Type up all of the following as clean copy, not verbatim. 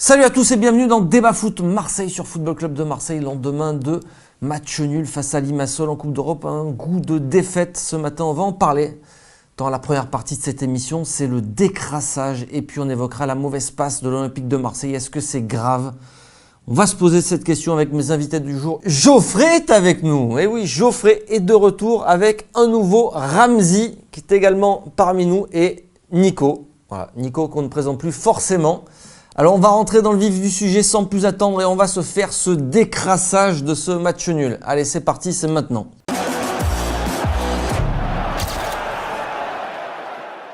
Salut à tous et bienvenue dans Débat Foot Marseille sur Football Club de Marseille. Lendemain de match nul face à Limassol en Coupe d'Europe. Un goût de défaite ce matin. On va en parler dans la première partie de cette émission. C'est le décrassage et puis on évoquera la mauvaise passe de l'Olympique de Marseille. Est-ce que c'est grave ? On va se poser cette question avec mes invités du jour. Geoffrey est avec nous. Et oui, Geoffrey est de retour avec un nouveau Ramzi qui est également parmi nous et Nico. Voilà, Nico qu'on ne présente plus forcément. Alors on va rentrer dans le vif du sujet sans plus attendre et on va se faire ce décrassage de ce match nul. Allez, c'est parti, c'est maintenant.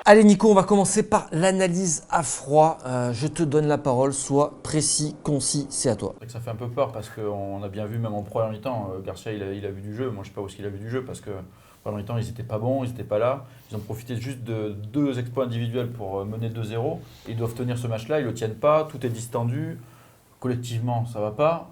Allez Nico, on va commencer par l'analyse à froid. Je te donne la parole, sois précis, concis, c'est à toi. Ça fait un peu peur parce qu'on a bien vu même en première mi-temps, Garcia il a vu du jeu. Moi je ne sais pas où est-ce qu'il a vu du jeu parce que en première mi-temps ils n'étaient pas bons, ils n'étaient pas là. Ils ont profité juste de deux exploits individuels pour mener 2-0. Ils doivent tenir ce match-là, ils ne le tiennent pas, tout est distendu. Collectivement ça ne va pas.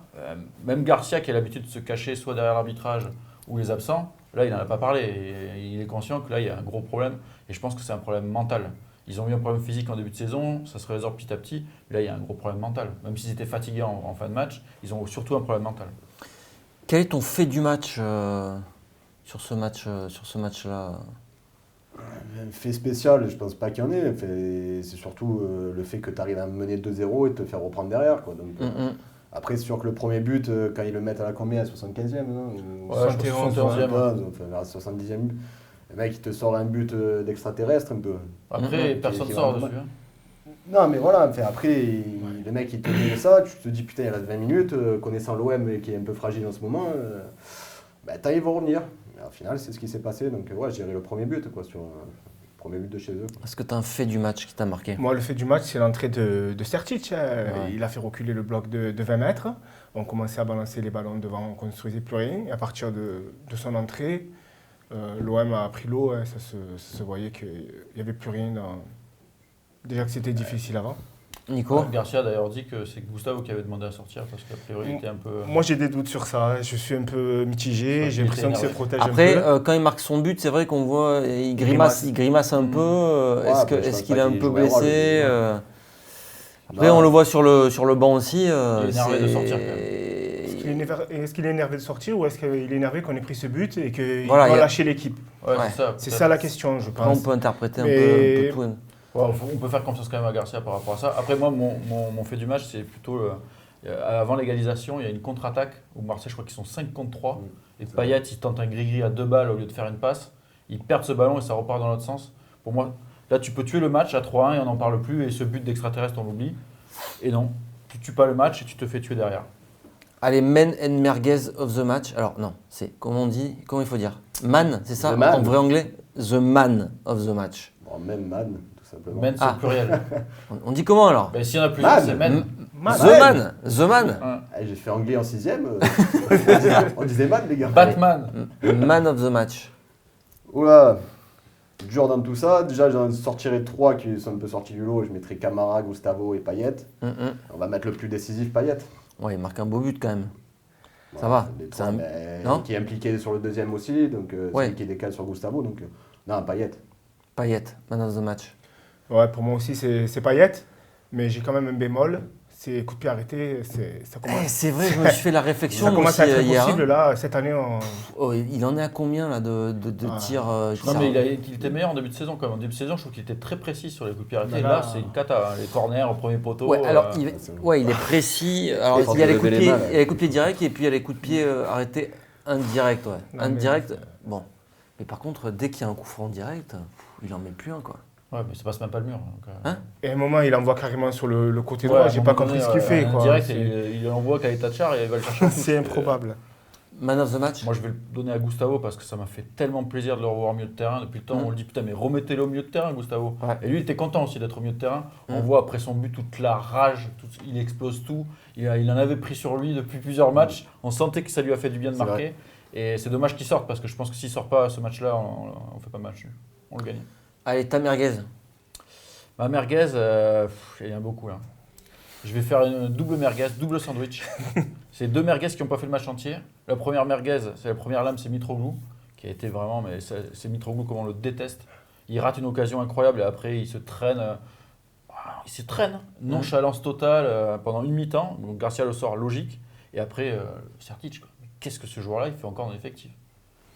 Même Garcia qui a l'habitude de se cacher soit derrière l'arbitrage ou les absents, là il n'en a pas parlé. Et il est conscient que là il y a un gros problème et je pense que c'est un problème mental. Ils ont eu un problème physique en début de saison, ça se résorbe petit à petit. Mais là, il y a un gros problème mental. Même s'ils étaient fatigués en fin de match, ils ont surtout un problème mental. Quel est ton fait du match sur ce match-là Un fait spécial, je pense pas qu'il y en ait. C'est surtout le fait que tu arrives à mener 2-0 et te faire reprendre derrière, quoi. Donc, après, c'est sûr que le premier but, quand ils le mettent à la combien, à 75e, non 71e. Enfin, à 70e but. Le mec, il te sort un but d'extraterrestre un peu. Après, personne ne sort dessus. Non, mais voilà, après, le mec, il te dit ça, tu te dis, putain, il reste 20 minutes, connaissant l'OM qui est un peu fragile en ce moment, ils vont revenir. Mais au final, c'est ce qui s'est passé, donc ouais, j'ai le premier but, quoi, sur le premier but de chez eux. Est-ce que tu as un fait du match qui t'a marqué ? Moi, le fait du match, c'est l'entrée de Sertic. Il a fait reculer le bloc de 20 mètres. On commençait à balancer les ballons devant, on ne construisait plus rien. Et à partir de son entrée, l'OM a pris l'eau, ça se voyait qu'il n'y avait plus rien. Déjà que c'était difficile avant. Nico ? Garcia a d'ailleurs dit que c'est Gustavo qui avait demandé à sortir parce qu'a priori il était un peu... Moi j'ai des doutes sur ça, je suis un peu mitigé, j'ai l'impression qu'il se protège après, un peu. Quand il marque son but, c'est vrai qu'on voit, il grimace un peu. Est-ce qu'il est un peu blessé Après on le voit sur le banc aussi. Il est énervé de sortir quand même. Est-ce qu'il est énervé de sortir ou est-ce qu'il est énervé qu'on ait pris ce but et qu'il doit lâcher l'équipe ? Ouais. C'est ça la question, je pense. On peut interpréter un peu tout. Ouais, on peut faire confiance quand même à Garcia par rapport à ça. Après moi, mon fait du match, c'est plutôt avant l'égalisation, il y a une contre-attaque où Marseille, je crois qu'ils sont 5 contre 3. Et Payet, il tente un gris-gris à 2 balles au lieu de faire une passe. Ils perdent ce ballon et ça repart dans l'autre sens. Pour moi, là, tu peux tuer le match à 3-1 et on n'en parle plus. Et ce but d'extraterrestre, on l'oublie. Et non, tu tues pas le match et tu te fais tuer derrière. Allez, man and merguez of the match. Alors non, c'est comment il faut dire man, c'est ça en vrai anglais? The man of the match. Bon, même man, tout simplement. Man, c'est pluriel. On dit comment alors? Ben, s'il y en a plusieurs, c'est man. The man. J'ai fait anglais en 6ème. On disait man, les gars. Batman. Man of the match. Oula, dur dans tout ça. Déjà, j'en sortirai 3 qui sont un peu sortis du lot. Je mettrai Camara, Gustavo et Payet. On va mettre le plus décisif, Payet. Ouais, il marque un beau but quand même. Ça Ouais, va. Qui est impliqué sur le deuxième aussi, donc celui qui décale sur Gustavo. Donc, non, Payet. Payet, man of the match. Ouais, pour moi aussi, c'est Payet, mais j'ai quand même un bémol. C'est coup de pied arrêté, ça commence. C'est vrai, je me suis fait la réflexion. Ça commence à être hier. possible, là, cette année. Il en est à combien là, de tirs Non, mais il était meilleur en début de saison quand même. En début de saison, je trouve qu'il était très précis sur les coups de pied arrêtés. Là, c'est une cata. Les corners au premier poteau. Ouais, alors, il est précis. Alors, il y a les coups de pied directs et puis il y a les coups de pied arrêtés indirects. Ouais. Non, Indirect, bon. Mais par contre, dès qu'il y a un coup franc direct, il en met plus un, quoi. Ouais, mais ça passe même pas le mur. Donc, Et à un moment, il envoie carrément sur le côté droit. J'ai pas compris ce qu'il fait. Quoi. Direct, il envoie Kaletachar et il va le chercher. C'est improbable. Man of the match. Moi, je vais le donner à Gustavo parce que ça m'a fait tellement plaisir de le revoir au milieu de terrain. Depuis le temps, on le dit, putain, mais remettez-le au milieu de terrain, Gustavo. Ouais. Et lui, il était content aussi d'être au milieu de terrain. On voit après son but toute la rage, il explose tout. Il en avait pris sur lui depuis plusieurs matchs. On sentait que ça lui a fait du bien de marquer. Vrai. Et c'est dommage qu'il sorte parce que je pense que s'il sort pas ce match-là, on fait pas de match. On le gagne. Allez, ta merguez. Ma merguez, il y en a beaucoup là. Je vais faire une double merguez, double sandwich. C'est 2 merguez qui n'ont pas fait le match entier. La première merguez, c'est la première lame, c'est Mitroglou, qui a été vraiment, mais c'est Mitroglou comme on le déteste. Il rate une occasion incroyable et après il se traîne. Nonchalance totale pendant une mi-temps. Donc Garcia le sort logique. Et après, Sertic, quoi. Mais qu'est-ce que ce joueur-là, il fait encore dans l'effectif?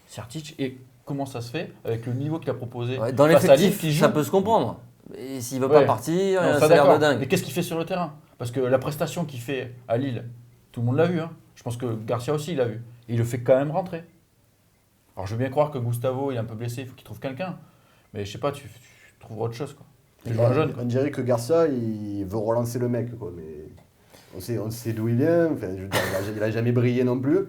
Sertic, et comment ça se fait avec le niveau qu'il a proposé Dans face à Lille, l'effectif, qui joue. ça peut se comprendre. Et s'il veut Ouais. pas partir, Non, ça, ça a l'air d'accord. de dingue. Mais qu'est-ce qu'il fait sur le terrain? Parce que la prestation qu'il fait à Lille, tout le monde l'a vu. Hein. Je pense que Garcia aussi l'a vu. Et il le fait quand même rentrer. Alors je veux bien croire que Gustavo il est un peu blessé, il faut qu'il trouve quelqu'un. Mais je sais pas, tu trouves autre chose, quoi. Tu joues un jeune. On dirait que Garcia, il veut relancer le mec, quoi. Mais on sait d'où il vient. Enfin, je veux dire, il a jamais brillé non plus.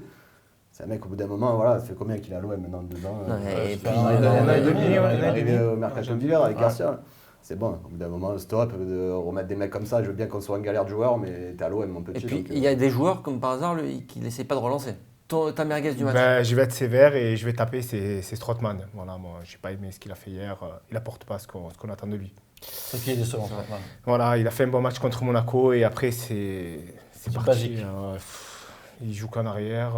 C'est un mec, au bout d'un moment, voilà, ça fait combien qu'il est à l'OM maintenant? 2 ans. Ouais, et ça puis, fait un an et demi, Il est ouais, arrivé au mercato d'hiver avec Ouais. Garcia. C'est bon, au bout d'un moment, stop, de remettre des mecs comme ça. Je veux bien qu'on soit en galère de joueurs, mais t'es à l'OM, mon petit. Et puis, donc, il y a des joueurs, comme par hasard, qui n'essaient pas de relancer. Ta merguez du match. Ben, je vais être sévère et je vais taper, c'est Strootman. Voilà, moi, j'ai pas aimé ce qu'il a fait hier. Il apporte pas ce qu'on attend de lui. C'est qui est décevant, Strootman. Voilà, il a fait un bon match contre Monaco et après, c'est parti. basique. Il joue qu'en arrière,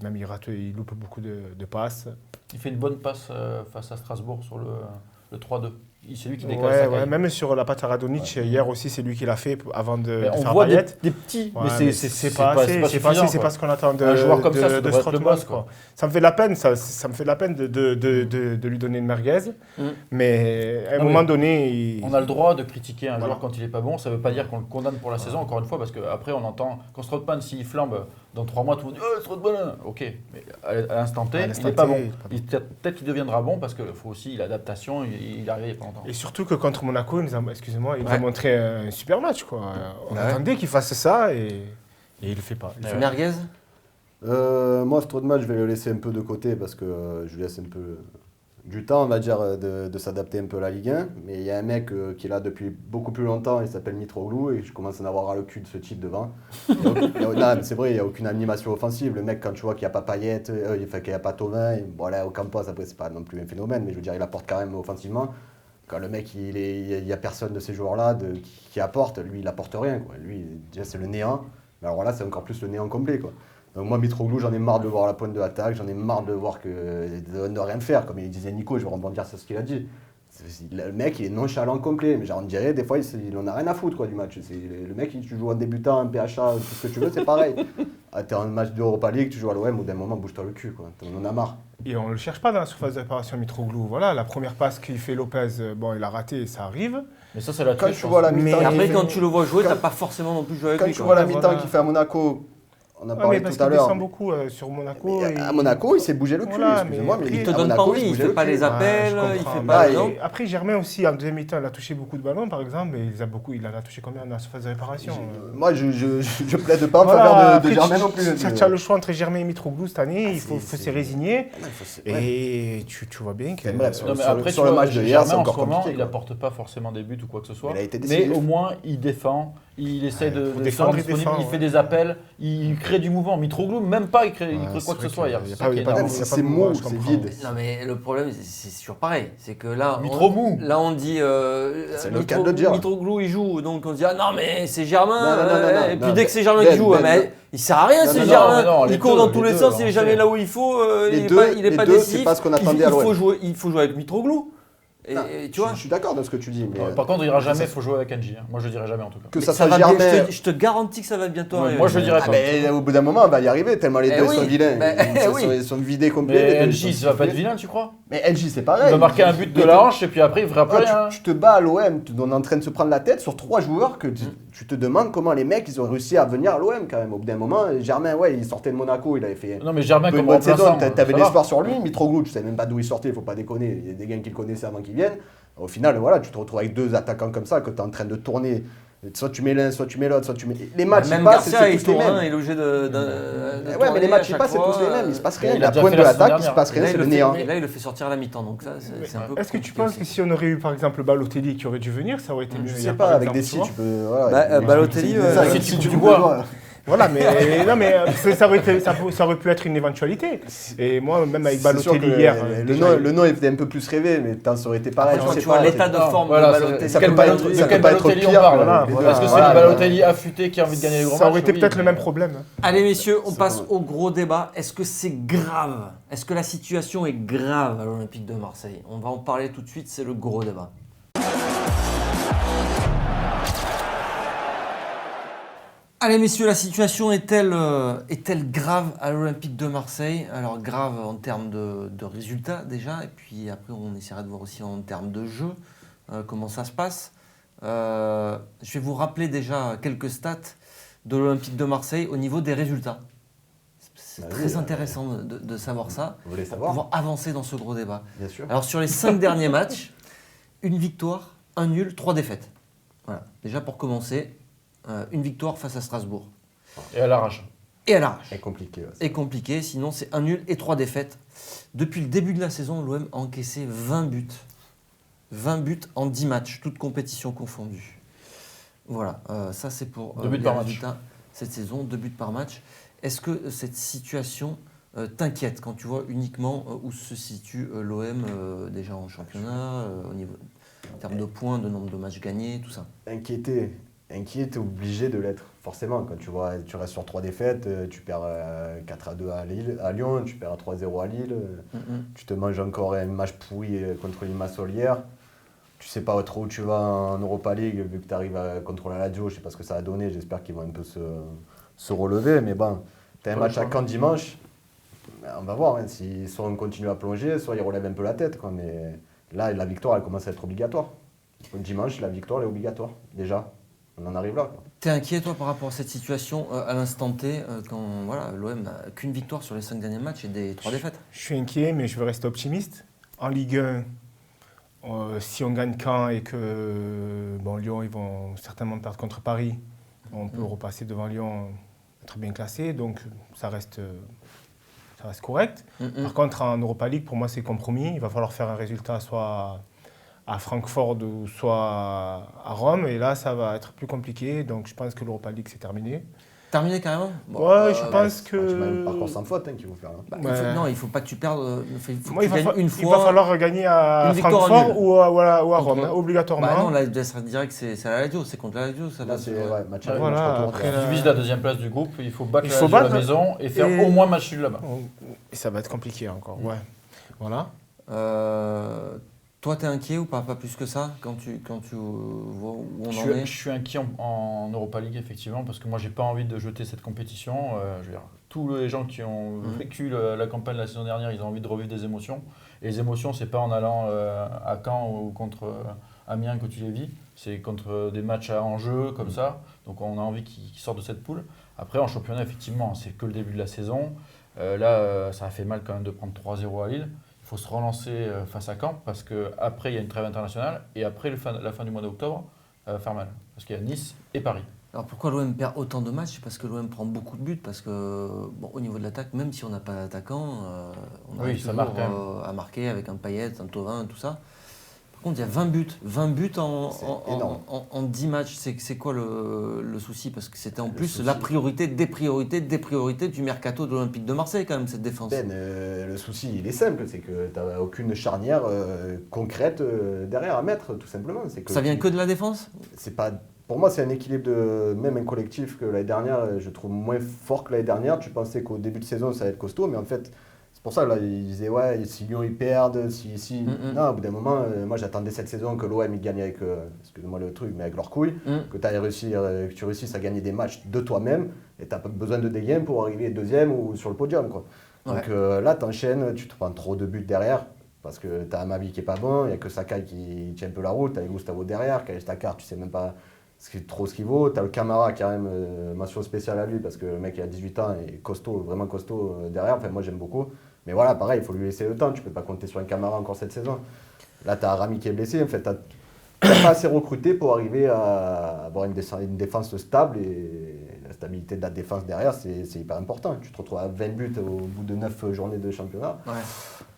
même il loupe beaucoup de passes. Il fait une bonne passe face à Strasbourg sur le 3-2. C'est lui qui décale Ouais, Sakai. même sur la patte à Radonic, hier aussi, c'est lui qui l'a fait avant de Mais on faire voit Payet. des petits, Ouais, mais mais c'est pas assez, c'est suffisant, pas quoi. ce qu'on attend de Un joueur comme ça de devrait être le Strootman, boss, quoi. Ça me fait de la peine, ça me fait de la peine de lui donner une merguez, mais à un Non, moment mais donné, On a le droit de critiquer un Voilà. joueur quand il est pas bon. Ça veut pas dire qu'on le condamne pour la saison, encore une fois, parce qu'après on entend quand Strootman, s'il flambe dans 3 mois, tout le monde dit oh, Strootman. Ok, mais à l'instant T, À il l'instant n'est pas T, bon. il est pas bon. Peut-être qu'il deviendra bon parce qu'il faut aussi l'adaptation. Il est arrivé il y a pas longtemps. Et surtout que contre Monaco, il nous a Ouais. montré un super match, quoi. On Ouais. attendait qu'il fasse ça et il le fait pas. Il le fait Ouais. Merguez. moi, Strootman, je vais le laisser un peu de côté parce que je lui laisse un peu du temps, on va dire, de s'adapter un peu à la Ligue 1. Mais il y a un mec qui est là depuis beaucoup plus longtemps, il s'appelle Mitroglou et je commence à en avoir ras le cul de ce type devant. Non, mais c'est vrai, il n'y a aucune animation offensive. Le mec, quand tu vois qu'il n'y a pas Payet, qu'il n'y a pas Thauvin, bon là, au Campos, après, c'est pas non plus un phénomène, mais je veux dire, il apporte quand même offensivement. Quand le mec, il n'y a personne de ces joueurs-là qui apporte, lui, il apporte rien, quoi. Lui, déjà, c'est le néant. Mais alors là, c'est encore plus le néant complet, quoi. Donc moi, Mitroglou, j'en ai marre de voir la pointe de l'attaque, j'en ai marre de voir de ne rien faire. Comme il disait Nico, je vais rebondir sur ce qu'il a dit. Le mec, il est nonchalant complet, mais genre, on dirait, des fois, il en a rien à foutre, quoi, du match. Le mec, tu joues en débutant, en PHA, tout ce que tu veux, c'est pareil. T'es en match d'Europa League, tu joues à l'OM, au d'un moment, bouge-toi le cul, quoi. On en a marre. Et on ne le cherche pas dans la surface de réparation, Mitroglou. Voilà, la première passe qu'il fait Lopez, bon, il a raté, ça arrive. Mais ça, c'est la Quand triche, tu je vois la pense. mi-temps, Mais Et après, qu'il quand fait- tu le vois jouer, quand- t'as pas forcément non plus joué avec quand lui. tu quoi. vois la Voilà. mi-temps qu'il fait à Monaco, on a Ah, parlé mais parce tout à qu'il l'heure. descend beaucoup sur Monaco. Mais et- à Monaco, il s'est bougé le cul, Voilà, excusez-moi, mais mais Il te à donne Monaco, pas envie, s'est il bougé fait le pas cul. les appels, Ouais, je il fait comprends. pas. Bah, non. Et après, Germain aussi, en deuxième mi-temps, il a touché beaucoup de ballons, par exemple, et il en a touché combien dans la surface de réparation Moi, je plaide pas en Voilà, faveur de après, Germain non plus. Tu as le choix entre Germain et Mitroglou cette année, il faut c'est- s'y résigner. Ah non, ouais. Et tu vois bien que. C'est vrai, sur Non, mais sur après, sur tu le vois, match de hier, Germain, c'est en encore ce moment, compliqué. il quoi. n'apporte pas forcément des buts ou quoi que ce soit. Il a été Mais décisif. au moins, il défend. Il essaie de faut se défendre, rendre il disponible, défend, il fait ouais. des appels, il crée du mouvement. Mitroglou, même pas, il crée Ouais, quoi c'est que vrai ce soit qu'il hier. y a C'est pas- ça il y qui a est pas énorme. de- C'est il y a pas c'est de mou, mouvement, je c'est comprends. vide. Non mais le problème, c'est toujours pareil. C'est que là, Mitromou. là on dit C'est le cas de le dire. Mitroglou il joue, donc on se dit ah non mais c'est Germain. Non, non, non, non, et puis non, dès que c'est Germain Ben, qui joue, Ben, mais Ben. il sert à rien Non, c'est non, Germain. non, les Il court deux, dans tous les les deux, sens, il on est jamais sait. là où il faut. Les Il deux, est pas les deux, décisif. c'est pas ce qu'on attendait à l'OM. Il faut jouer avec Mitroglou. Non, Et tu vois. Je suis d'accord dans ce que tu dis, mais Par contre, il dira jamais, il faut jouer avec Angie. Moi, je dirais jamais en tout cas. que Mais ça ça soit va bien, Germain. je te garantis que ça va bientôt Ouais, arriver. moi, je dirais Ah, pas. mais au bout d'un moment, on va y arriver, tellement les Eh deux oui, sont vilains. ben, Ils sont vidés complets. les Mais deux, NJ, ils sont ça va pas être sifflés. vilain, tu crois? Mais NJ, c'est Il pareil. va marquer un but de la hanche et puis après, il fera plus Ah, rien. tu te bats à l'OM, on est en train de se prendre la tête sur 3 joueurs que tu te demandes comment les mecs ils ont réussi à venir à l'OM quand même. Au bout d'un moment, Germain, ouais, il sortait de Monaco, il avait fait Non, mais Germain, une comme bonne saison, remplaçant, t'avais ça de va. l'espoir sur lui. Mitroglou, tu savais même pas d'où il sortait, il faut pas déconner. Il y a des gars qui le connaissaient avant qu'ils viennent. Au final, voilà, tu te retrouves avec 2 attaquants comme ça que tu es en train de tourner. Soit tu mets l'un, soit tu mets l'autre, soit tu mets. Les matchs, Même ils passent, Garcia, c'est il tous les tourne, mêmes. il est obligé de Ouais, tourner mais les matchs, à ils chaque passent, c'est tous les fois. mêmes. Il se passe Il rien. a La déjà pointe fait de la l'attaque, saison il se passe Et là, rien, il c'est le le fait- néant. et là, il le fait sortir à la mi-temps, donc ça, c'est un peu. Est-ce que tu compliqué penses aussi. que si on aurait eu par exemple Balotelli qui aurait dû venir, ça aurait été mieux Je hier, sais par pas, avec exemple, des tu si vois tu peux. Voilà, Bah, mais- Balotelli, c'est ça, si si tu tu peux peux voir. voir. Voilà, mais non, mais ça aurait pu être une éventualité. Et moi, même avec C'est sûr Balotelli que hier, le nom, il faisait un peu plus rêver, mais ça aurait été pareil. Quand je sais tu vois pas, l'état de forme Voilà, de Balotelli. ça quel peut pas être- Balotelli- ça peut quel pas être Balotelli on pire, parle voilà. Est-ce que c'est Voilà. le Balotelli affûté qui a envie de gagner les grands ça matchs aurait été Oui, peut-être le mais- même problème. Allez messieurs, on passe au gros débat. Est-ce que c'est grave? Est-ce que la situation est grave à l'Olympique de Marseille? On va en parler tout de suite, c'est le gros débat. Allez messieurs, la situation est-elle grave à l'Olympique de Marseille? Alors grave en termes de résultats déjà, et puis après on essaiera de voir aussi en termes de jeu comment ça se passe. Je vais vous rappeler déjà quelques stats de l'Olympique de Marseille au niveau des résultats. C'est Bah très oui, intéressant de savoir ça, Vous voulez pour savoir? pouvoir avancer dans ce gros débat. Bien sûr. Alors sur les 5 derniers matchs, une victoire, un nul, 3 défaites. Voilà, déjà pour commencer, une victoire face à Strasbourg. Et à l'arrache. Et à l'arrache. C'est compliqué. ouais. Et compliqué, sinon c'est un nul et 3 défaites. Depuis le début de la saison, l'OM a encaissé 20 buts. 20 buts en 10 matchs, toutes compétitions confondues. Voilà, ça c'est pour 2 buts les par match. résultats cette saison, 2 buts par match. Est-ce que cette situation t'inquiète quand tu vois uniquement où se situe l'OM déjà en championnat, au niveau en termes de points, de nombre de matchs gagnés, tout ça? Inquiété, obligé de l'être, forcément. Quand tu restes sur 3 défaites, tu perds 4-2 à Lyon, tu perds 3-0 à Lille, tu te manges encore un match pourri contre Limassol hier. Tu sais pas trop où tu vas en Europa League, vu que tu arrives contre la Lazio, je sais pas ce que ça a donné, j'espère qu'ils vont un peu se relever, mais bon, tu as un match à Caen dimanche, on va voir, hein, si soit on continue à plonger, soit ils relèvent un peu la tête, quoi, mais là, la victoire, elle commence à être obligatoire. Dimanche, la victoire, elle est obligatoire, déjà. On en arrive là. Quoi. T'es inquiet toi par rapport à cette situation à l'instant T, quand voilà, l'OM n'a qu'une victoire sur les 5 derniers matchs et des 3 défaites? Je suis inquiet, mais je veux rester optimiste. En Ligue 1, si on gagne Caen et que Lyon, ils vont certainement perdre contre Paris, on peut repasser devant Lyon, être bien classé, donc ça reste correct. Par contre, en Europa League, pour moi, c'est compromis. Il va falloir faire un résultat soit à Francfort ou soit à Rome, et là, ça va être plus compliqué. Donc, je pense que l'Europa League, c'est terminé. Terminé carrément? Ouais, je pense Tu m'as un que... parcours sans faute qu'il faut faire. Là. Bah, Ouais. non, il faut pas que tu perdes. Il faut Moi, que tu gagnes une il fois. va falloir gagner à une victoire en Francfort nul. ou à Rome, Contre- obligatoirement. Bah non, là, ça serait direct, c'est à la Lazio, c'est contre la Lazio. Ça Là, va c'est se- match Ouais, voilà, match retour. après, Si tu vises la deuxième place du groupe, il faut battre Il la faut Lazio à la battre. maison et faire Et- au moins match nul là-bas. Et ça va être compliqué encore, ouais. Voilà. Toi, t'es inquiet ou pas plus que ça quand tu vois où on en est? Je suis inquiet en Europa League, effectivement, parce que moi, j'ai pas envie de jeter cette compétition. Je veux dire, tous les gens qui ont vécu la campagne de la saison dernière, ils ont envie de revivre des émotions. Et les émotions, c'est pas en allant à Caen ou contre Amiens que tu les vis, c'est contre des matchs à enjeu comme ça. Donc, on a envie qu'ils sortent de cette poule. Après, en championnat, effectivement, c'est que le début de la saison. Là, ça a fait mal quand même de prendre 3-0 à Lille. Il faut se relancer face à Caen parce qu'après, il y a une trêve internationale et après la fin du mois d'octobre, ça va faire mal. Parce qu'il y a Nice et Paris. Alors pourquoi l'OM perd autant de matchs? C'est parce que l'OM prend beaucoup de buts, parce que au niveau de l'attaque, même si on n'a pas d'attaquant, on arrive ça toujours marque quand même. à marquer avec un Payet, un Thauvin, tout ça. Par contre, il y a 20 buts C'est énorme. en 10 matchs. C'est quoi le souci? Parce que c'était en Le plus souci. la priorité des priorités du mercato de l'Olympique de Marseille, quand même, cette défense. Le souci, il est simple, c'est que tu n'as aucune charnière concrète derrière à mettre, tout simplement. C'est que Ça vient que de la défense? c'est pas. Pour moi, c'est un équilibre même un collectif que l'année dernière, je trouve moins fort que l'année dernière. Tu pensais qu'au début de saison, ça allait être costaud, mais en fait, c'est pour ça là, ils disaient ouais, si Lyon ils perdent, si. Non, au bout d'un moment, moi j'attendais cette saison que l'OM il gagne avec, excusez-moi le truc, mais avec leurs couilles, que tu réussisses à gagner des matchs de toi-même, et t'as pas besoin de dégain pour arriver deuxième ou sur le podium, quoi. Ouais. Donc là, t'enchaînes, tu te prends trop de buts derrière. Parce que t'as Amavi qui est pas bon, il n'y a que Sakai qui tient un peu la route, t'as Gustavo derrière, Kyle Stakar, tu sais même pas trop ce qu'il vaut. T'as le Camara qui a quand même mention spéciale à lui parce que le mec il a 18 ans et costaud, vraiment costaud derrière. Enfin, moi j'aime beaucoup. Mais voilà, pareil, il faut lui laisser le temps. Tu peux pas compter sur un Camara encore cette saison. Là, t'as Rami qui est blessé. En fait, t'as pas assez recruté pour arriver à avoir une défense stable. Et la stabilité de la défense derrière, c'est hyper important. Tu te retrouves à 20 buts au bout de 9 journées de championnat. Ouais.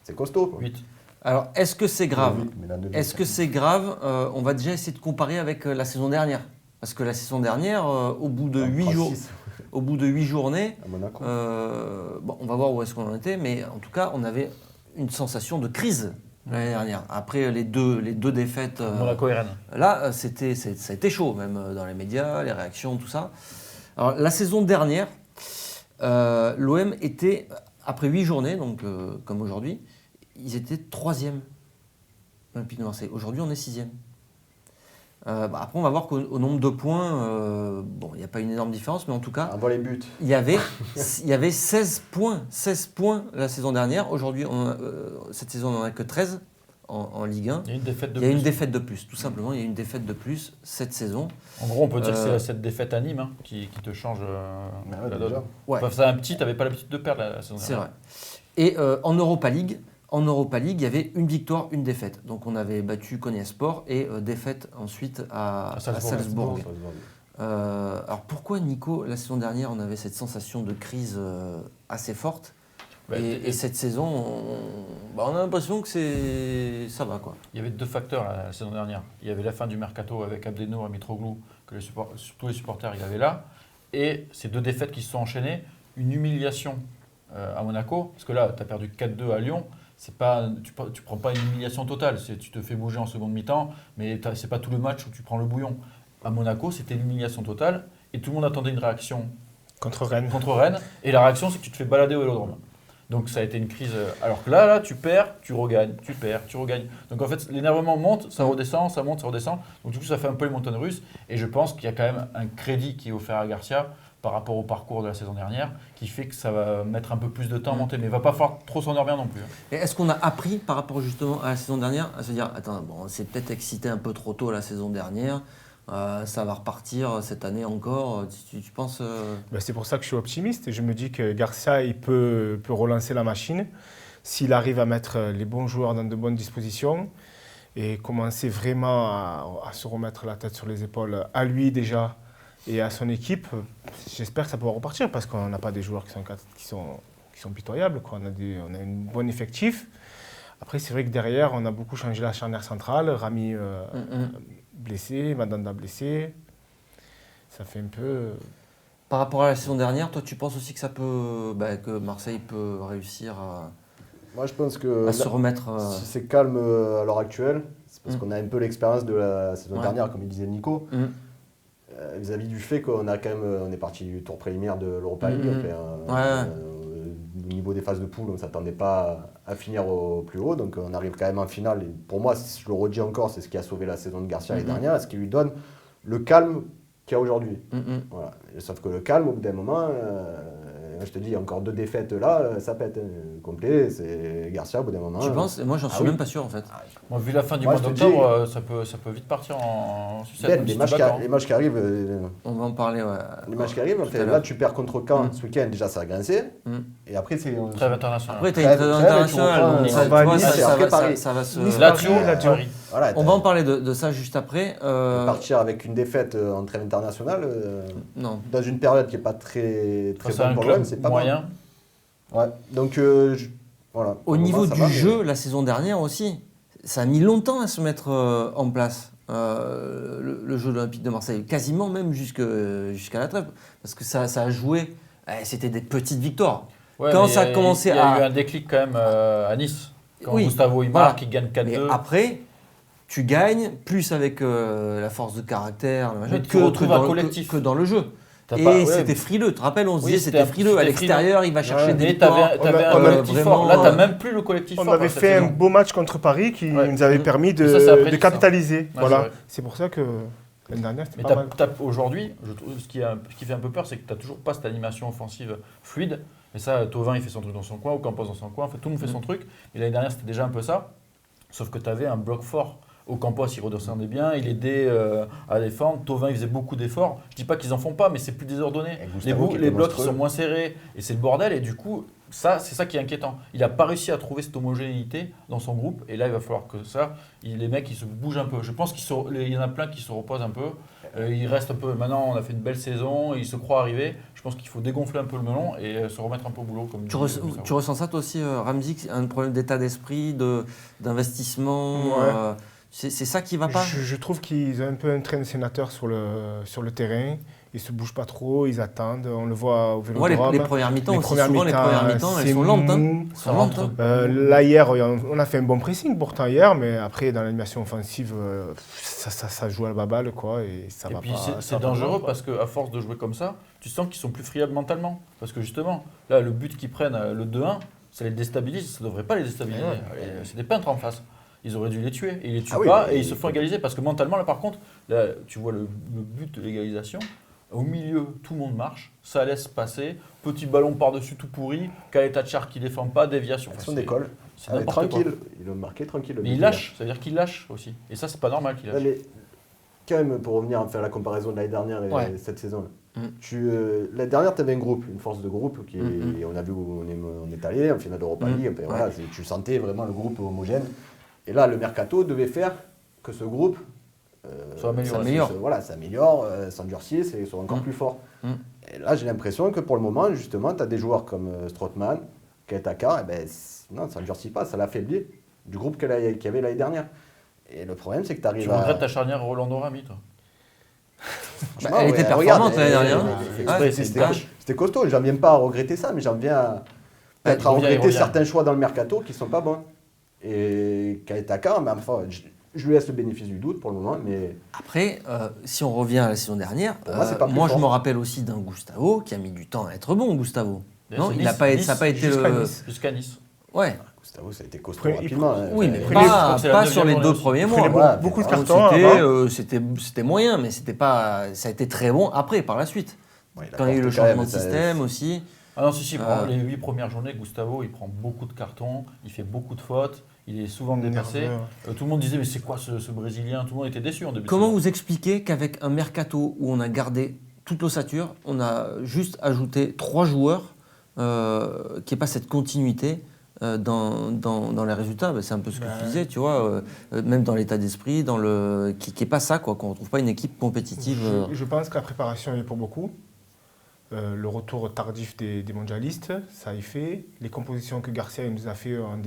C'est costaud, quoi. 8. Alors, est-ce que c'est grave? Oui, mais dans deux Est-ce buts. que c'est grave? On va déjà essayer de comparer avec la saison dernière. Parce que la saison dernière, au bout de 8 jours, 36. au bout de 8 journées, À Monaco. on va voir où est-ce qu'on en était, mais en tout cas, on avait une sensation de crise l'année dernière. Après les deux défaites, Monaco et Rennes. là, ça a été chaud, même dans les médias, les réactions, tout ça. Alors, la saison dernière, l'OM était, après 8 journées, donc comme aujourd'hui, ils étaient 3e, l'Olympique de Marseille. Aujourd'hui, on est 6e. Après, on va voir qu'au nombre de points, il n'y a pas une énorme différence, mais en tout cas, Envoie les buts. il y avait 16 points la saison dernière. Aujourd'hui, cette saison, on n'en a que 13 en Ligue 1. Il y a une défaite de Il y a plus. une défaite de plus, tout simplement. Il y a une défaite de plus cette saison. En gros, on peut dire que c'est cette défaite à Nîmes qui te change Ouais, la déjà. donne. Ouais, Enfin, c'est un petit, t'avais pas l'habitude de perdre la saison c'est dernière. vrai. Et en Europa League, il y avait une victoire, une défaite. Donc on avait battu Konyaspor et défaite ensuite à Salzbourg. Alors pourquoi, Nico, la saison dernière, on avait cette sensation de crise assez forte et cette saison, on a l'impression que ça va, quoi. Il y avait 2 facteurs la saison dernière. Il y avait la fin du mercato avec Abdenour et Mitroglou, que tous les supporters il y avait là. Et ces 2 défaites qui se sont enchaînées, une humiliation à Monaco, parce que là, tu as perdu 4-2 à Lyon. Tu prends pas une humiliation totale, tu te fais bouger en seconde mi-temps, mais c'est pas tout le match où tu prends le bouillon. À Monaco, c'était l'humiliation totale et tout le monde attendait une réaction Contre Rennes. et la réaction, c'est que tu te fais balader au Vélodrome. Donc ça a été une crise. Alors que là, tu perds, tu regagnes, tu perds, tu regagnes. Donc en fait, l'énervement monte, ça redescend, ça monte, ça redescend. Donc du coup, ça fait un peu les montagnes russes. Et je pense qu'il y a quand même un crédit qui est offert à Garcia par rapport au parcours de la saison dernière, qui fait que ça va mettre un peu plus de temps à monter. Mais il ne va pas falloir trop s'endormir non plus. Et est-ce qu'on a appris par rapport justement à la saison dernière à se dire, attends, on s'est peut-être excité un peu trop tôt la saison dernière, ça va repartir cette année encore, tu penses C'est pour ça que je suis optimiste et je me dis que Garcia il peut relancer la machine s'il arrive à mettre les bons joueurs dans de bonnes dispositions et commencer vraiment à se remettre la tête sur les épaules à lui déjà et à son équipe. J'espère que ça pourra repartir parce qu'on n'a pas des joueurs qui sont pitoyables, quoi. On a un bon effectif. Après, c'est vrai que derrière, on a beaucoup changé la charnière centrale. Rami blessé, Mandanda blessé. Ça fait un peu... Par rapport à la saison dernière, toi, tu penses aussi que ça peut, que Marseille peut réussir Moi, je pense que à se remettre si c'est calme à l'heure actuelle, c'est parce qu'on a un peu l'expérience de la saison dernière, comme il disait Nico. Vis-à-vis du fait qu'on a quand même, on est parti du tour préliminaire de l'Europa League. Au niveau des phases de poule, on ne s'attendait pas à finir au plus haut, donc on arrive quand même en finale. Et pour moi, je le redis encore, c'est ce qui a sauvé la saison de Garcia l'année dernière, ce qui lui donne le calme qu'il y a aujourd'hui. Voilà. Sauf que le calme, au bout d'un moment, je te dis, encore 2 défaites là, ça pète complet. C'est Garcia, au bout d'un moment. Tu penses? Moi, j'en suis même pas sûr, en fait. Moi, vu la fin du mois d'octobre, ça peut vite partir en sucette. Les matchs qui arrivent. On va en parler, ouais. Les matchs qui arrivent, là, tu perds contre Caen ce week-end, déjà, ça a grincé. Et après, c'est. Trêve international. Après, tu as une trêve internationale, donc ça va se. Lazio. Voilà, on va en parler de ça juste après. Partir avec une défaite en trêve internationale, non. dans une période qui n'est pas très bonne pour l'OM, c'est pas moyen. Ouais. Donc, voilà. Au niveau du jeu, la saison dernière aussi, ça a mis longtemps à se mettre en place, le jeu de l'Olympique de Marseille. Quasiment même jusqu'à la trêve. Parce que ça a joué, c'était des petites victoires. Ouais, quand ça a commencé il y a eu un déclic quand même à Nice. Quand Gustavo il marque, il gagne 4-2. Mais après, tu gagnes plus avec la force de caractère que dans le jeu. C'était frileux. Tu te rappelles, on se disait c'était frileux. À l'extérieur, il va chercher des victoires. T'avais un collectif fort. Là, t'as même plus le collectif fort. On avait fait un beau match contre Paris qui nous avait permis de capitaliser. Voilà. C'est pour ça que l'année dernière, c'était pas mal. Aujourd'hui, je trouve ce qui fait un peu peur, c'est que tu n'as toujours pas cette animation offensive fluide. Et ça, Thauvin, il fait son truc dans son coin, Ocampos dans son coin. En fait, tout le monde fait son truc. Et l'année dernière, c'était déjà un peu ça. Sauf que tu avais un bloc fort. Ocampos, il redescendait bien, il aidait à défendre. Thauvin, il faisait beaucoup d'efforts. Je ne dis pas qu'ils en font pas, mais c'est plus désordonné. Les blocs sont moins serrés et c'est le bordel. Et du coup, c'est ça qui est inquiétant. Il n'a pas réussi à trouver cette homogénéité dans son groupe. Et là, il va falloir que les mecs, ils se bougent un peu. Je pense qu'il y en a plein qui se reposent un peu. Il reste un peu. Maintenant, on a fait une belle saison. Ils se croient arrivés. Je pense qu'il faut dégonfler un peu le melon et se remettre un peu au boulot. Tu ressens ça, toi aussi, Ramzi, un problème d'état d'esprit, d'investissement C'est ça qui va pas. Je trouve qu'ils ont un peu un train de sénateur sur le terrain. Ils se bougent pas trop, ils attendent. On le voit au On voit Vélodrome. les premières mi-temps Les aussi. premières Souvent, les mi-temps, premières mi-temps, elles c'est sont lentes. Hein. mou. Elles sont lentes, hein. Là, hier, on a fait un bon pressing pourtant hier, mais après, dans l'animation offensive, ça joue à la baballe, quoi, et ça Et va puis pas. c'est dangereux parce qu'à force de jouer comme ça, tu sens qu'ils sont plus friables mentalement. Parce que justement, là, le but qu'ils prennent, le 2-1, ça les déstabilise, ça ne devrait pas les déstabiliser. C'est des peintres en face. Ils auraient dû les tuer. Et ils les tuent pas et ils se font égaliser. Parce que mentalement, là par contre, là, tu vois le but de l'égalisation. Au milieu, tout le monde marche, ça laisse passer. Petit ballon par-dessus tout pourri. Kaletachar qui défend pas, déviation. Action d'école. C'est n'importe quoi. Tranquille. Ils l'ont marqué tranquille. Mais il lâche, ça veut dire qu'il lâche aussi. Et ça, c'est pas normal qu'il lâche. Mais quand même, pour revenir à faire la comparaison de l'année dernière et cette saison, l'année dernière, tu avais un groupe, une force de groupe. On a vu où on est allé, en finale d'Europa League. Voilà, tu sentais vraiment le groupe homogène. Et là, le mercato devait faire que ce groupe s'améliore, s'endurcisse et soit encore plus fort. Et là, j'ai l'impression que pour le moment, justement, tu as des joueurs comme Strootman, Kaletaka, non, ça ne durcit pas, ça l'affaiblit du groupe qu'il y avait l'année dernière. Et le problème, c'est que tu arrives Tu regrettes ta charnière Rolando Rami, toi? Elle était performante l'année dernière. C'était costaud, j'en viens pas à regretter ça, mais j'en viens à regretter certains choix dans le mercato qui sont pas bons. Et Kaletaka, enfin, je lui laisse le bénéfice du doute pour le moment, mais... Après, si on revient à la saison dernière, moi je me rappelle aussi d'un Gustavo qui a mis du temps à être bon, Gustavo. Non, ça n'a pas été jusqu'à Nice. Ouais. Gustavo, ça a été costaud rapidement. Oui, mais pas sur les 2 premiers mois. Beaucoup de cartons. C'était moyen, mais ça a été très bon après, par la suite. Quand il y a eu le changement de système aussi. Ah non, si, les 8 premières journées, Gustavo, il prend beaucoup de cartons, il fait beaucoup de fautes, il est souvent dépassé. Tout le monde disait, mais c'est quoi ce Brésilien? Tout le monde était déçu en début. Comment vous expliquez qu'avec un mercato où on a gardé toute l'ossature, on a juste ajouté 3 joueurs, qu'il n'y ait pas cette continuité dans les résultats? C'est un peu ce que tu disais, tu vois, même dans l'état d'esprit, qui n'est pas ça, quoi, qu'on ne retrouve pas une équipe compétitive. Je pense que la préparation est pour beaucoup. Le retour tardif des mondialistes, ça y fait. Les compositions que Garcia nous a fait en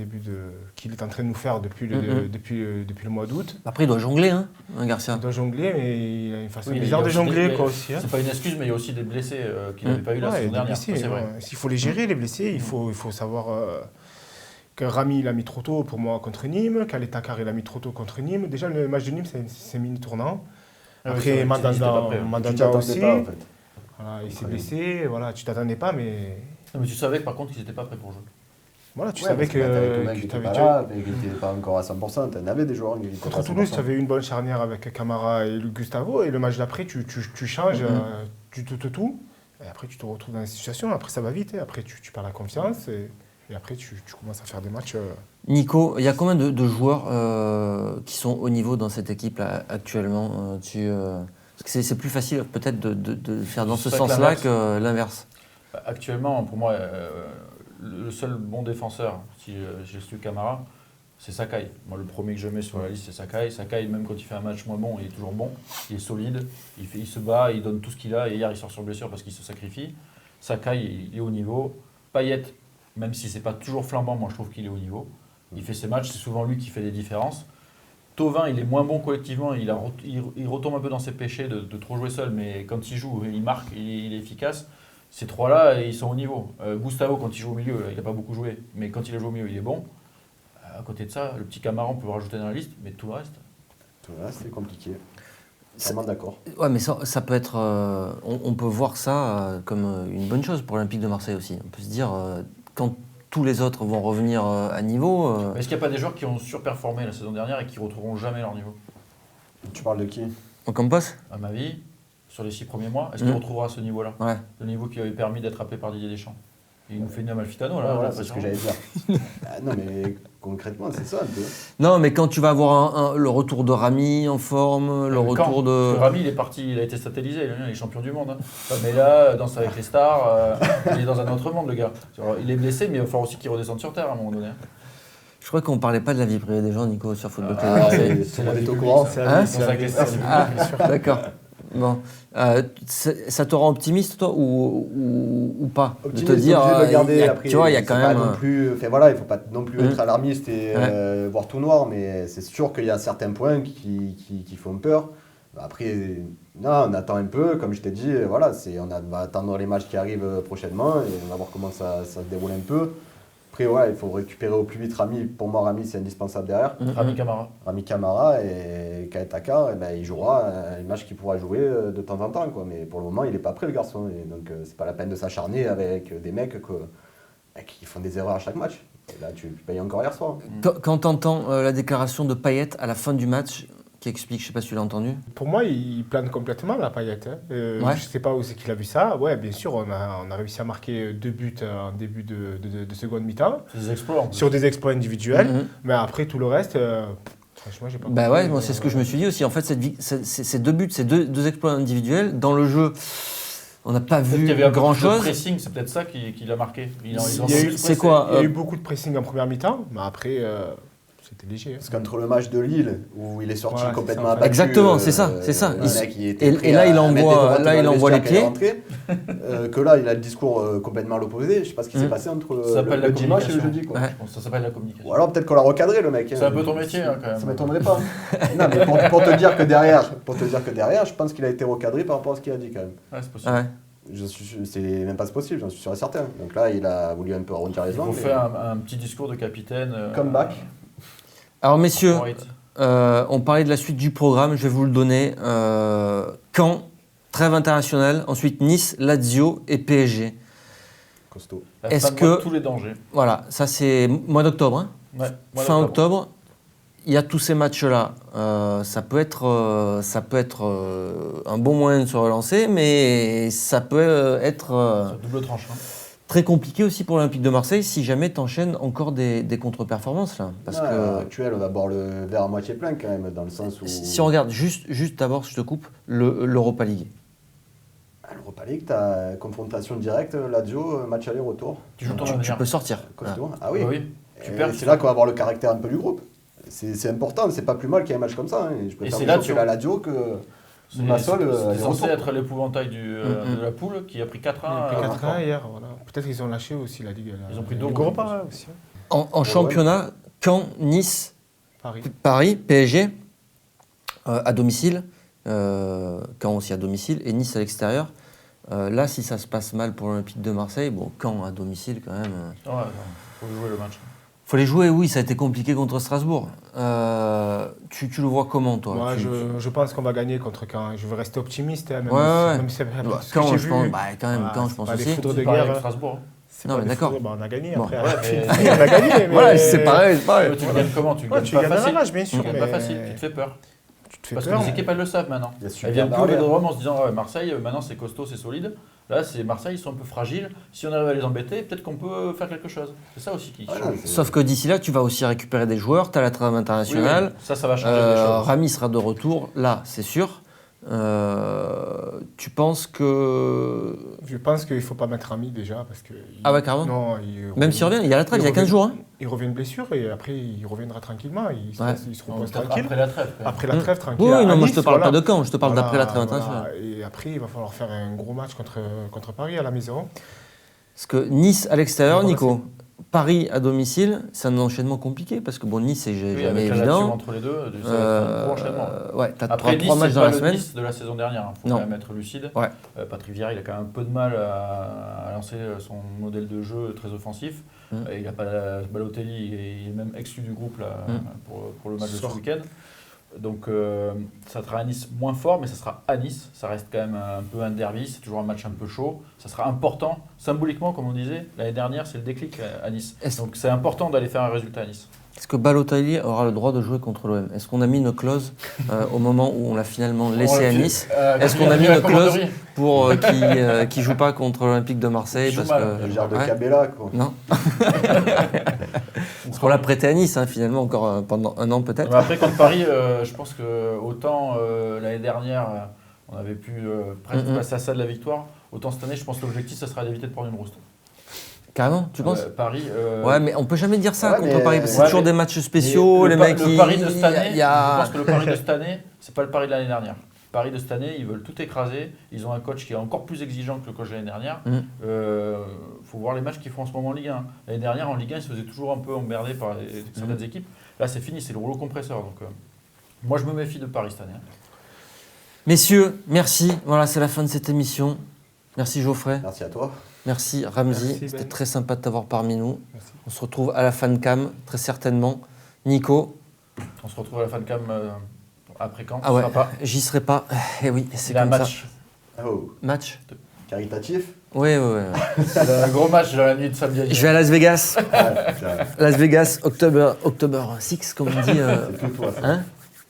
qu'il est en train de nous faire depuis le mois d'août. Après, il doit jongler, Garcia. Il doit jongler, mais il a une façon bizarre de jongler, quoi, aussi. C'est pas une excuse, mais il y a aussi des blessés qu'il n'avait pas eu la saison dernière. C'est vrai. S'il faut les gérer, les blessés, il faut savoir que Rami, il a mis trop tôt pour moi contre Nîmes, Kaletaka, il a mis trop tôt contre Nîmes. Déjà, le match de Nîmes, c'est mini-tournant. Après, Mandanda aussi. Pas, en fait. Voilà, il s'est blessé, voilà, tu t'attendais pas, mais... Non, mais tu savais par contre qu'ils n'étaient pas prêts pour jouer. Voilà, tu savais que... Tu n'étais pas là, mais qu'il n'était pas encore à 100%, tu en avais des joueurs qui étaient contre Toulouse, tu avais une bonne charnière avec Camara et Gustavo, et le match d'après, tu changes, tout, et après tu te retrouves dans la situation, après ça va vite, et après tu perds la confiance, et après tu commences à faire des matchs... Nico, il y a combien de joueurs qui sont au niveau dans cette équipe là, actuellement Parce que c'est plus facile peut-être de faire dans ce sens-là que l'inverse. Actuellement, pour moi, le seul bon défenseur, si j'ai su Camara, c'est Sakai. Moi, le premier que je mets sur la liste, c'est Sakai. Sakai, même quand il fait un match moins bon, il est toujours bon. Il est solide, il se bat, il donne tout ce qu'il a. Et hier, il sort sur blessure parce qu'il se sacrifie. Sakai, il est au niveau. Payet, même si c'est pas toujours flambant, moi je trouve qu'il est au niveau. Il fait ses matchs, c'est souvent lui qui fait des différences. Thauvin, il est moins bon collectivement, il retombe un peu dans ses péchés de trop jouer seul, mais quand il joue, il marque, il est efficace. Ces trois-là, ils sont au niveau. Gustavo, quand il joue au milieu, il n'a pas beaucoup joué, mais quand il a joué au milieu, il est bon. À côté de ça, le petit Camara, on peut le rajouter dans la liste, mais tout le reste... Tout le reste, c'est compliqué. Vraiment d'accord. Ouais, mais ça peut être... on peut voir ça comme une bonne chose pour l'Olympique de Marseille aussi. On peut se dire, quand tous les autres vont revenir à niveau... Est-ce qu'il n'y a pas des joueurs qui ont surperformé la saison dernière et qui ne retrouveront jamais leur niveau? Tu parles de qui? Ocampos? À ma vie, sur les 6 premiers mois, est-ce qu'il retrouvera ce niveau-là? Ouais. Le niveau qui avait permis d'être appelé par Didier Deschamps. Et il nous fait une Amalfitano, là. Voilà, c'est ce que j'allais dire. Non, mais concrètement, c'est ça un peu. Non, mais quand tu vas avoir le retour de Rami en forme, le retour de... Rami, il est parti, il a été satellisé, il est champion du monde. Hein. Mais là, danse avec les stars, il est dans un autre monde, le gars. Il est blessé, mais il va falloir aussi qu'il redescende sur terre à un moment donné. Je crois qu'on ne parlait pas de la vie privée des gens, Nico, sur Football Club. C'est la vie au courant. C'est avec les stars. D'accord. Bon, ça te rend optimiste toi ou pas? Optimiste, de te dire, tu vois, il y a quand même. Il ne faut pas non plus être alarmiste et voir tout noir, mais c'est sûr qu'il y a certains points qui font peur. Après, non, on attend un peu, comme je t'ai dit, voilà, va attendre les matchs qui arrivent prochainement et on va voir comment ça se déroule un peu. Après, ouais, il faut récupérer au plus vite Rami. Pour moi, Rami, c'est indispensable derrière. Rami Camara. Rami Camara et Kaetaka, il jouera les matchs qu'il pourra jouer de temps en temps, quoi. Mais pour le moment, il n'est pas prêt, le garçon. Et donc, c'est pas la peine de s'acharner avec des mecs qui font des erreurs à chaque match. Et là, tu payes encore hier soir. Quand tu entends la déclaration de Payet à la fin du match, qui explique, je ne sais pas si tu l'as entendu. Pour moi, il plane complètement la Payet. Hein. Je ne sais pas où c'est qu'il a vu ça. Ouais, bien sûr, on a réussi à marquer 2 buts en début de seconde mi-temps. C'est des exploits. Sur des exploits individuels. Mais après, tout le reste, franchement, j'ai pas compris. Bah ouais, moi c'est ce que je me suis dit aussi. En fait, ces 2 buts, ces deux exploits individuels, dans le jeu, on n'a pas vu grand-chose. Le pressing, c'est peut-être ça qui l'a marqué. C'est quoi Il y a eu beaucoup de pressing en première mi-temps, mais après... C'était léger. Parce qu'entre le match de Lille, où il est sorti complètement abattu. Exactement, c'est ça. Et là, il envoie les pieds. Que là, il a le discours complètement à l'opposé. Je ne sais pas ce qui s'est passé entre le dimanche et le jeudi. Quoi. Ouais. Ça s'appelle la communication. Ou alors peut-être qu'on l'a recadré, le mec. C'est un peu ton métier, quand même. Ça ne m'étonnerait pas. Non, mais pour te dire que derrière, je pense qu'il a été recadré par rapport à ce qu'il a dit, quand même. Ouais, c'est possible. Ouais. C'est même pas possible, j'en suis sûr et certain. Donc là, il a voulu un peu arrondir les angles. Il faut faire un petit discours de capitaine. Comeback. Alors messieurs, on parlait de la suite du programme, je vais vous le donner. Caen, trêve internationale, ensuite Nice, Lazio et PSG. Costaud. Est-ce que tous les dangers. Voilà, ça c'est mois d'octobre. Hein. Ouais, fin octobre, il y a tous ces matchs-là. Ça peut être un bon moyen de se relancer, mais ça peut être double tranche. Très compliqué aussi pour l'Olympique de Marseille si jamais tu enchaînes encore des contre-performances là. Parce que actuel, on va boire le verre à moitié plein quand même, dans le sens où... Si on regarde juste d'abord, je te coupe, l'Europa League. L'Europa League, tu as confrontation directe, Lazio, match aller-retour. Tu peux sortir. Costaud. Ah oui, c'est là qu'on va voir le caractère un peu du groupe. C'est important, c'est pas plus mal qu'il y ait un match comme ça. Hein. Je préfère la Lazio que... C'est censé être l'épouvantail de la poule qui a pris 4-1. Il a pris 4-1 hier, voilà. Peut-être qu'ils ont lâché aussi la Ligue. Ils ont pris 2 Europa aussi. En championnat, Caen, Nice, Paris, PSG à domicile, Caen aussi à domicile et Nice à l'extérieur. Là, si ça se passe mal pour l'Olympique de Marseille, bon, Caen à domicile quand même. Ouais, faut jouer le match. Faut les jouer, oui, ça a été compliqué contre Strasbourg. Tu le vois comment, toi? Moi, je pense qu'on va gagner contre Caen. Je veux rester optimiste. Hein, même si Caen, je pense, Caen, je pense aussi. Les foudres de guerre. Strasbourg. Non, mais d'accord. On a gagné après. On a gagné. Mais... Voilà, c'est pareil. Tu gagnes comment? Tu gagnes pas facile. Bien sûr. Tu gagnes pas facile. Tu te fais peur. Parce que les équipes, elles le savent maintenant. Elles viennent plus au Vélodrome en se disant Marseille, maintenant c'est costaud, c'est solide. Là, c'est Marseille, ils sont un peu fragiles. Si on arrive à les embêter, peut-être qu'on peut faire quelque chose. C'est ça aussi qui change. Sauf que d'ici là, tu vas aussi récupérer des joueurs. Tu as la trêve internationale. Oui. Ça va changer les choses. Rami sera de retour, là, c'est sûr. Tu penses que... Je pense qu'il ne faut pas mettre Rami déjà. Parce que ah ouais, carrément. Non, même s'il revient, il y a la trêve, il y a 15 jours. Hein. Il revient de blessure et après, il reviendra tranquillement. Il se repose tranquille. Après la trêve. Après la trêve, tranquille. Oui, non, moi je te parle pas de Caen, je te parle d'après la trêve internationale. Et après, il va falloir faire un gros match contre Paris à la maison. Parce que Nice à l'extérieur, Nico. Paris à domicile, c'est un enchaînement compliqué parce que bon, Nice c'est jamais évident. Entre les deux, c'est un gros enchaînement. Ouais, t'as après, 3 matchs dans la semaine. Nice de la saison dernière, il faut quand même être lucide. Ouais. Patrick Vieira, il a quand même un peu de mal à lancer son modèle de jeu très offensif. Il n'a pas Balotelli, il est même exclu du groupe là, pour le match de ce week-end. Donc ça sera à Nice moins fort, mais ça sera à Nice. Ça reste quand même un peu un derby, c'est toujours un match un peu chaud. Ça sera important, symboliquement, comme on disait, l'année dernière, c'est le déclic à Nice. Donc c'est important d'aller faire un résultat à Nice. Est-ce que Balotelli aura le droit de jouer contre l'OM? Est-ce qu'on a mis une clause au moment où on l'a finalement laissé à Nice? Est-ce qu'on a mis une clause pour qu'il ne joue pas contre l'Olympique de Marseille parce que... Le genre de Cabella, quoi. Non. Parce qu'on l'a prêté à Nice, hein, finalement, encore pendant un an peut-être. Après, contre Paris, je pense que autant l'année dernière, on avait pu presque passer à ça de la victoire, autant cette année, je pense que l'objectif, ça sera d'éviter de prendre une rouste. Carrément, tu penses? Paris. Ouais, mais on peut jamais dire ça contre Paris, parce que c'est toujours des matchs spéciaux, les mecs. Le Paris de cette année, je pense que le Paris de cette année, c'est pas le Paris de l'année dernière. Paris de cette année, ils veulent tout écraser. Ils ont un coach qui est encore plus exigeant que le coach de l'année dernière. Faut voir les matchs qu'ils font en ce moment en Ligue 1. L'année dernière, en Ligue 1, ils se faisaient toujours un peu emmerder par certaines équipes. Là, c'est fini, c'est le rouleau compresseur. Donc, moi, je me méfie de Paris cette année. Messieurs, merci. Voilà, c'est la fin de cette émission. Merci Geoffrey. Merci à toi. Merci Ramzi. Merci, C'était Ben. très sympa de t'avoir parmi nous. Merci. On se retrouve à la FanCam, très certainement. Nico. On se retrouve à la FanCam après quand? Ah ouais, Ce sera pas. j'y serai pas. Eh oui, c'est Il a un comme match. Oh, ça. Match. caritatif. Oui, oui, oui. C'est un gros match dans la nuit de samedi à Je vais à Las Vegas. Ouais, putain, Las Vegas, October 6, comme on dit. c'est tout toi ça. Hein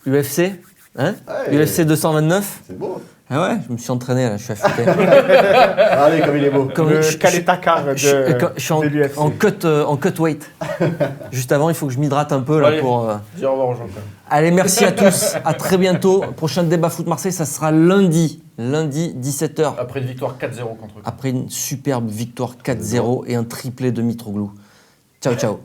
UFC. Hein Ouais, UFC 229. C'est beau. Ah ouais, je me suis entraîné là, je suis affûté. Regardez comme il est beau. Comme Le je- Kaleta-Car de, je suis de l'UFC. en cut weight. Juste avant, il faut que je m'hydrate un peu là Allez. pour. Dis au revoir aux gens quand même. Allez, merci à tous. À très bientôt. Prochain débat foot Marseille, ça sera lundi 17h. Après une victoire 4-0 contre eux. Après une superbe victoire 4-0 et un triplé de Mitroglou. Ciao, ciao.